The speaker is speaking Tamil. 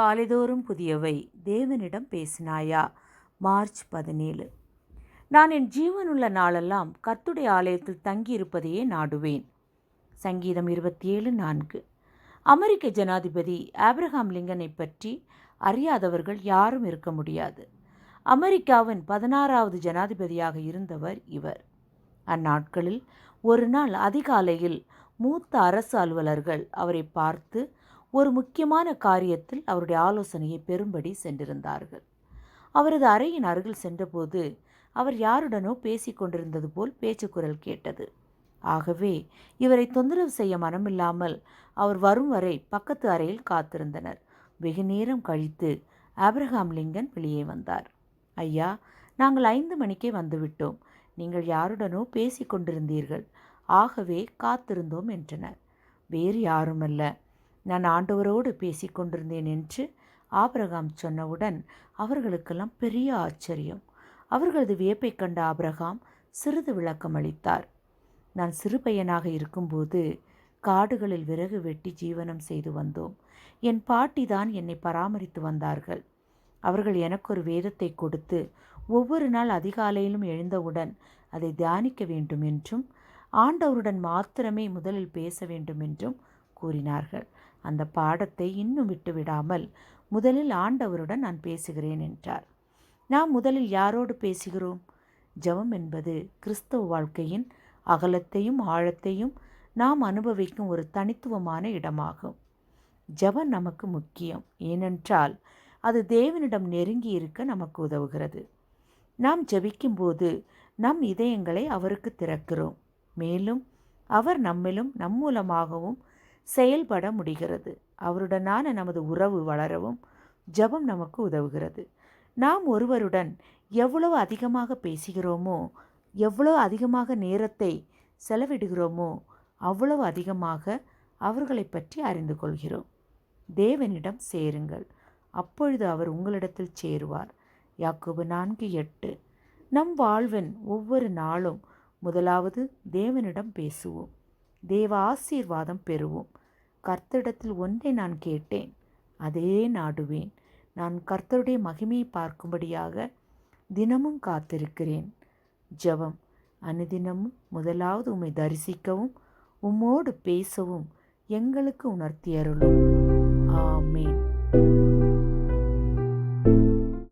காலைதோறும் புதியவை தேவனிடம் பேசினாயா? மார்ச் 17. நான் என் ஜீவனுள்ள நாளெல்லாம் கர்த்தருடைய ஆலயத்தில் தங்கியிருப்பதையே நாடுவேன். சங்கீதம் 27:4. அமெரிக்க ஜனாதிபதி ஆபிரகாம் லிங்கனை பற்றி அறியாதவர்கள் யாரும் இருக்க முடியாது. அமெரிக்காவின் 16வது ஜனாதிபதியாக இருந்தவர் இவர். அந்நாட்களில் ஒரு நாள் அதிகாலையில் மூத்த அரசு அலுவலர்கள் அவரை பார்த்து ஒரு முக்கியமான காரியத்தில் அவருடைய ஆலோசனையை பெறும்படி சென்றிருந்தார்கள். அவரது அறையின் அருகில் சென்றபோது அவர் யாருடனோ பேசிக்கொண்டிருந்தது போல் பேச்சுக்குரல் கேட்டது. ஆகவே இவரை தொந்தரவு செய்ய மனமில்லாமல் அவர் வரும் வரை பக்கத்து அறையில் காத்திருந்தனர். வெகு நேரம் கழித்து ஆபிரகாம் லிங்கன் வெளியே வந்தார். ஐயா, நாங்கள் 5 மணிக்கே வந்துவிட்டோம். நீங்கள் யாருடனோ பேசி கொண்டிருந்தீர்கள், ஆகவே காத்திருந்தோம் என்றனர். வேறு யாருமல்ல, நான் ஆண்டவரோடு பேசி கொண்டிருந்தேன் என்று ஆபிரகாம் சொன்னவுடன் அவர்களுக்கெல்லாம் பெரிய ஆச்சரியம். அவர்களது வியப்பை கண்ட ஆபிரகாம் சிறிது விளக்கம் அளித்தார். நான் சிறு பையனாக இருக்கும்போது காடுகளில் விறகு வெட்டி ஜீவனம் செய்து வந்தோம். என் பாட்டி தான் என்னை பராமரித்து வந்தார்கள். அவர்கள் எனக்கு ஒரு வேதத்தை கொடுத்து ஒவ்வொரு நாள் அதிகாலையிலும் எழுந்தவுடன் அதை தியானிக்க வேண்டும் என்றும் ஆண்டவருடன் மாத்திரமே முதலில் பேச வேண்டும் என்றும் கூறினார்கள். அந்த பாடத்தை இன்னும் விட்டுவிடாமல் முதலில் ஆண்டவருடன் நான் பேசுகிறேன் என்றார். நாம் முதலில் யாரோடு பேசுகிறோம்? ஜெபம் என்பது கிறிஸ்தவ வாழ்க்கையின் அகலத்தையும் ஆழத்தையும் நாம் அனுபவிக்கும் ஒரு தனித்துவமான இடமாகும். ஜெபம் நமக்கு முக்கியம், ஏனென்றால் அது தேவனிடம் நெருங்கி இருக்க நமக்கு உதவுகிறது. நாம் ஜெபிக்கும்போது நம் இதயங்களை அவருக்கு திறக்கிறோம். மேலும் அவர் நம்மிலும் நம் மூலமாகவும் செயல்பட முடிகிறது. அவருடனான நமது உறவு வளரவும் ஜெபம் நமக்கு உதவுகிறது. நாம் ஒருவருடன் எவ்வளவு அதிகமாக பேசுகிறோமோ, எவ்வளவு அதிகமாக நேரத்தை செலவிடுகிறோமோ, அவ்வளவு அதிகமாக அவர்களை பற்றி அறிந்து கொள்கிறோம். தேவனிடம் சேருங்கள், அப்பொழுது அவர் உங்களிடத்தில் சேருவார். யாக்கோபு 4:8. நம் வாழ்வின் ஒவ்வொரு நாளும் முதலாவது தேவனிடம் பேசுவோம். தேவ ஆசீர்வாதம் பெறுவோம். கர்த்தரிடத்தில் ஒன்றை நான் கேட்டேன், அதே நாடுவேன். நான் கர்த்தருடைய மகிமையை பார்க்கும்படியாக தினமும் காத்திருக்கிறேன். ஜெபம். அனுதினமும் முதலாவது உம்மை தரிசிக்கவும் உம்மோடு பேசவும் எங்களுக்கு உணர்த்தியருளும். ஆமென்.